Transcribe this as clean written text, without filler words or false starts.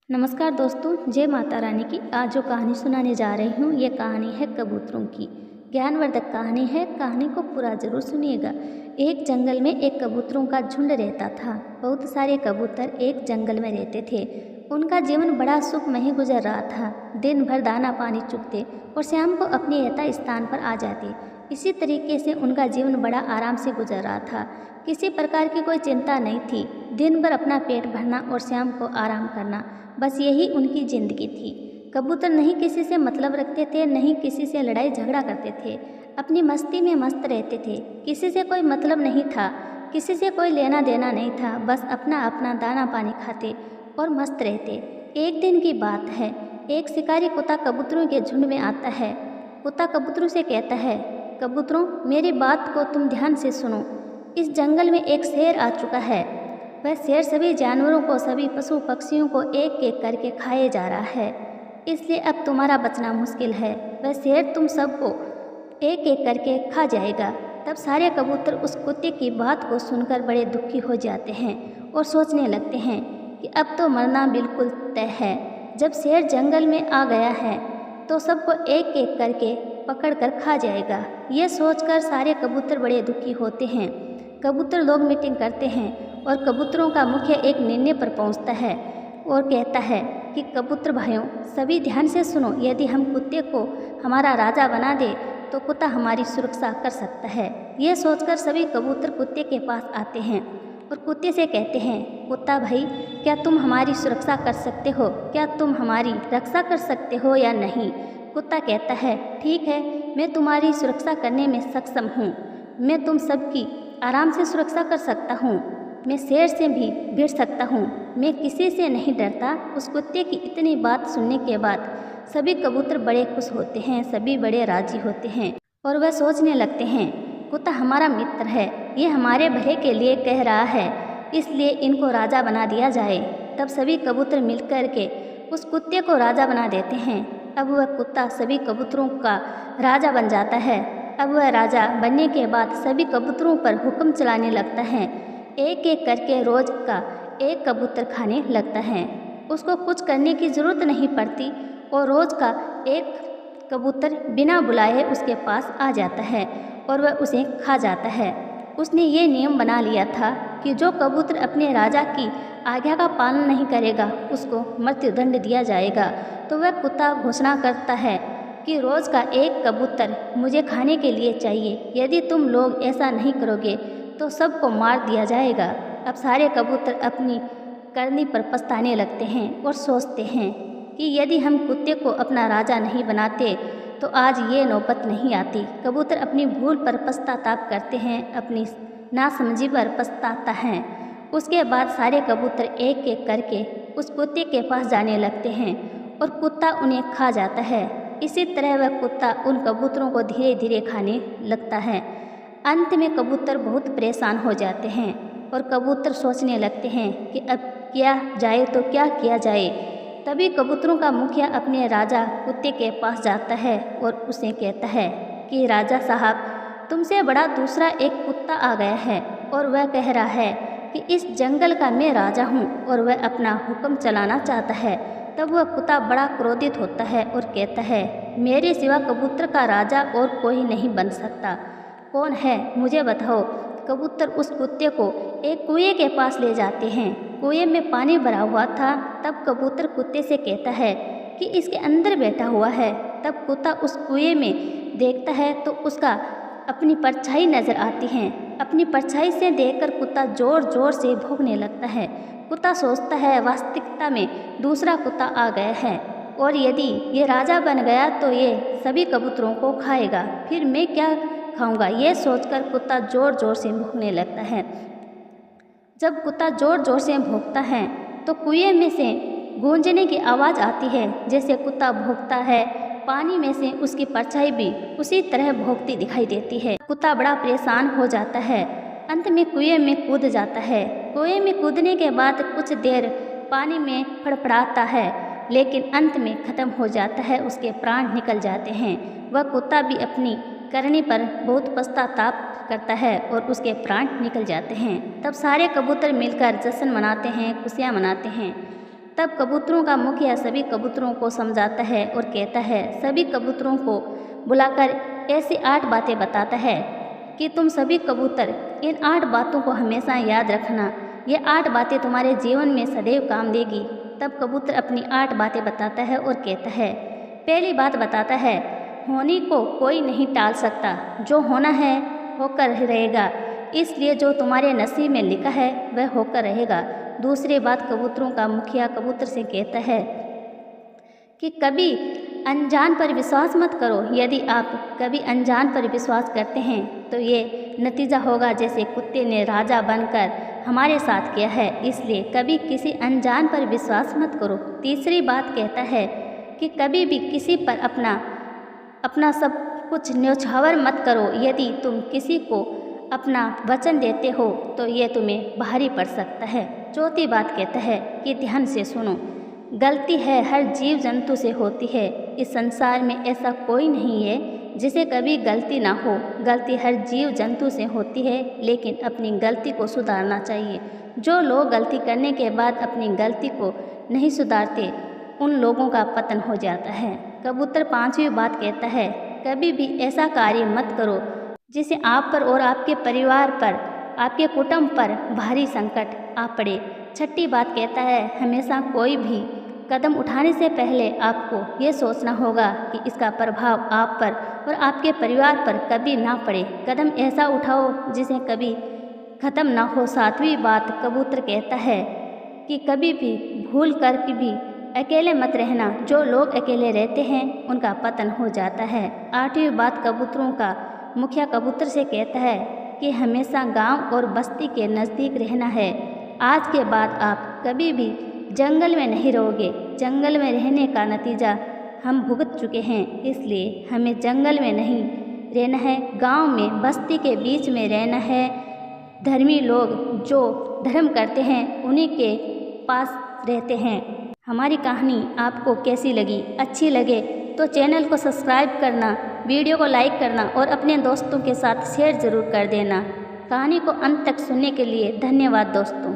नमस्कार दोस्तों, जय माता रानी की। आज जो कहानी सुनाने जा रही हूँ ये कहानी है कबूतरों की। ज्ञानवर्धक कहानी है। कहानी को पूरा जरूर सुनिएगा। एक जंगल में एक कबूतरों का झुंड रहता था। बहुत सारे कबूतर एक जंगल में रहते थे। उनका जीवन बड़ा सुखमय गुजर रहा था। दिन भर दाना पानी चुगते और शाम को अपने यथा स्थान पर आ जाते। इसी तरीके से उनका जीवन बड़ा आराम से गुजर रहा था। किसी प्रकार की कोई चिंता नहीं थी। दिन भर अपना पेट भरना और शाम को आराम करना, बस यही उनकी जिंदगी थी। कबूतर नहीं किसी से मतलब रखते थे, नहीं किसी से लड़ाई झगड़ा करते थे। अपनी मस्ती में मस्त रहते थे। किसी से कोई मतलब नहीं था, किसी से कोई लेना देना नहीं था। बस अपना अपना दाना पानी खाते और मस्त रहते। एक दिन की बात है, एक शिकारी कुत्ता कबूतरों के झुंड में आता है। कुत्ता कबूतरों से कहता है, कबूतरों, मेरी बात को तुम ध्यान से सुनो। इस जंगल में एक शेर आ चुका है। वह शेर सभी जानवरों को, सभी पशु पक्षियों को एक एक करके खाए जा रहा है, इसलिए अब तुम्हारा बचना मुश्किल है। वह शेर तुम सबको एक एक करके खा जाएगा। तब सारे कबूतर उस कुत्ते की बात को सुनकर बड़े दुखी हो जाते हैं और सोचने लगते हैं कि अब तो मरना बिल्कुल तय है। जब शेर जंगल में आ गया है तो सबको एक एक करके पकड़ कर खा जाएगा। ये सोचकर सारे कबूतर बड़े दुखी होते हैं। कबूतर लोग मीटिंग करते हैं और कबूतरों का मुखिया एक निर्णय पर पहुंचता है और कहता है कि कबूतर भाइयों, सभी ध्यान से सुनो। यदि हम कुत्ते को हमारा राजा बना दे तो कुत्ता हमारी सुरक्षा कर सकता है। यह सोचकर सभी कबूतर कुत्ते के पास आते हैं और कुत्ते से कहते हैं, कुत्ता भाई, क्या तुम हमारी सुरक्षा कर सकते हो? क्या तुम हमारी रक्षा कर सकते हो या नहीं? कुत्ता कहता है, ठीक है, मैं तुम्हारी सुरक्षा करने में सक्षम हूँ। मैं तुम सबकी आराम से सुरक्षा कर सकता हूँ। मैं शेर से भी भिड़ सकता हूँ। मैं किसी से नहीं डरता। उस कुत्ते की इतनी बात सुनने के बाद सभी कबूतर बड़े खुश होते हैं, सभी बड़े राजी होते हैं और वह सोचने लगते हैं, कुत्ता हमारा मित्र है, ये हमारे भले के लिए कह रहा है, इसलिए इनको राजा बना दिया जाए। तब सभी कबूतर मिलकर के उस कुत्ते को राजा बना देते हैं। अब वह कुत्ता सभी कबूतरों का राजा बन जाता है। अब वह राजा बनने के बाद सभी कबूतरों पर हुक्म चलाने लगता है। एक एक करके रोज का एक कबूतर खाने लगता है। उसको कुछ करने की ज़रूरत नहीं पड़ती और रोज का एक कबूतर बिना बुलाए उसके पास आ जाता है और वह उसे खा जाता है। उसने ये नियम बना लिया था कि जो कबूतर अपने राजा की आज्ञा का पालन नहीं करेगा उसको मृत्युदंड दिया जाएगा। तो वह कुत्ता घोषणा करता है कि रोज़ का एक कबूतर मुझे खाने के लिए चाहिए। यदि तुम लोग ऐसा नहीं करोगे तो सबको मार दिया जाएगा। अब सारे कबूतर अपनी करनी पर पछताने लगते हैं और सोचते हैं कि यदि हम कुत्ते को अपना राजा नहीं बनाते तो आज ये नौबत नहीं आती। कबूतर अपनी भूल पर पश्चाताप करते हैं, अपनी नासमझी पर पछताता है। उसके बाद सारे कबूतर एक एक करके उस कुत्ते के पास जाने लगते हैं और कुत्ता उन्हें खा जाता है। इसी तरह वह कुत्ता उन कबूतरों को धीरे धीरे खाने लगता है। अंत में कबूतर बहुत परेशान हो जाते हैं और कबूतर सोचने लगते हैं कि अब किया जाए तो क्या किया जाए। तभी कबूतरों का मुखिया अपने राजा कुत्ते के पास जाता है और उसे कहता है कि राजा साहब, तुमसे बड़ा दूसरा एक कुत्ता आ गया है और वह कह रहा है कि इस जंगल का मैं राजा हूँ और वह अपना हुक्म चलाना चाहता है। तब वह कुत्ता बड़ा क्रोधित होता है और कहता है, मेरे सिवा कबूतर का राजा और कोई नहीं बन सकता। कौन है, मुझे बताओ। कबूतर उस कुत्ते को एक कुएं के पास ले जाते हैं। कुएं में पानी भरा हुआ था। तब कबूतर कुत्ते से कहता है कि इसके अंदर बैठा हुआ है। तब कुत्ता उस कुएं में देखता है तो उसका अपनी परछाई नजर आती है। अपनी परछाई से देखकर कुत्ता जोर जोर से भौंकने लगता है। कुत्ता सोचता है, वास्तविकता में दूसरा कुत्ता आ गया है और यदि ये राजा बन गया तो ये सभी कबूतरों को खाएगा, फिर मैं क्या खाऊंगा। यह सोचकर कुत्ता जोर जोर से भौंकने लगता है। जब कुत्ता जोर जोर से भौंकता है तो कुएं में से गूंजने की आवाज़ आती है। जैसे कुत्ता भौंकता है, पानी में से उसकी परछाई भी उसी तरह भौंकती दिखाई देती है। कुत्ता बड़ा परेशान हो जाता है। अंत में कुएं में कूद जाता है। कुएं में कूदने के बाद कुछ देर पानी में फड़फड़ाता है, लेकिन अंत में ख़त्म हो जाता है। उसके प्राण निकल जाते हैं। वह कुत्ता भी अपनी करने पर बहुत पश्चाताप करता है और उसके प्राण निकल जाते हैं। तब सारे कबूतर मिलकर जश्न मनाते हैं, खुशियाँ मनाते हैं। तब कबूतरों का मुखिया सभी कबूतरों को समझाता है और कहता है, सभी कबूतरों को बुलाकर ऐसी 8 बातें बताता है कि तुम सभी कबूतर इन 8 बातों को हमेशा याद रखना। ये 8 बातें तुम्हारे जीवन में सदैव काम देगी। तब कबूतर अपनी 8 बातें बताता है और कहता है, पहली बात बताता है, होने को कोई नहीं टाल सकता, जो होना है होकर रहेगा, इसलिए जो तुम्हारे नसीब में लिखा है वह होकर रहेगा। दूसरी बात कबूतरों का मुखिया कबूतर से कहता है कि कभी अनजान पर विश्वास मत करो। यदि आप कभी अनजान पर विश्वास करते हैं तो ये नतीजा होगा जैसे कुत्ते ने राजा बनकर हमारे साथ किया है, इसलिए कभी किसी अनजान पर विश्वास मत करो। तीसरी बात कहता है कि कभी भी किसी पर अपना सब कुछ न्यौछावर मत करो। यदि तुम किसी को अपना वचन देते हो तो ये तुम्हें भारी पड़ सकता है। चौथी बात कहता है कि ध्यान से सुनो, गलती है हर जीव जंतु से होती है। इस संसार में ऐसा कोई नहीं है जिसे कभी गलती ना हो। गलती हर जीव जंतु से होती है, लेकिन अपनी गलती को सुधारना चाहिए। जो लोग गलती करने के बाद अपनी गलती को नहीं सुधारते, उन लोगों का पतन हो जाता है। कबूतर 5वीं बात कहता है, कभी भी ऐसा कार्य मत करो जिसे आप पर और आपके परिवार पर, आपके कुटुंब पर भारी संकट आ पड़े। छठी बात कहता है, हमेशा कोई भी कदम उठाने से पहले आपको ये सोचना होगा कि इसका प्रभाव आप पर और आपके परिवार पर कभी ना पड़े। कदम ऐसा उठाओ जिसे कभी ख़त्म ना हो। 7वीं बात कबूतर कहता है कि कभी भी भूल कर भी अकेले मत रहना। जो लोग अकेले रहते हैं उनका पतन हो जाता है। 8वीं बात कबूतरों का मुखिया कबूतर से कहता है कि हमेशा गांव और बस्ती के नज़दीक रहना है। आज के बाद आप कभी भी जंगल में नहीं रहोगे। जंगल में रहने का नतीजा हम भुगत चुके हैं, इसलिए हमें जंगल में नहीं रहना है, गांव में बस्ती के बीच में रहना है। धर्मी लोग जो धर्म करते हैं उन्हीं के पास रहते हैं। हमारी कहानी आपको कैसी लगी? अच्छी लगे तो चैनल को सब्सक्राइब करना, वीडियो को लाइक करना और अपने दोस्तों के साथ शेयर ज़रूर कर देना। कहानी को अंत तक सुनने के लिए धन्यवाद दोस्तों।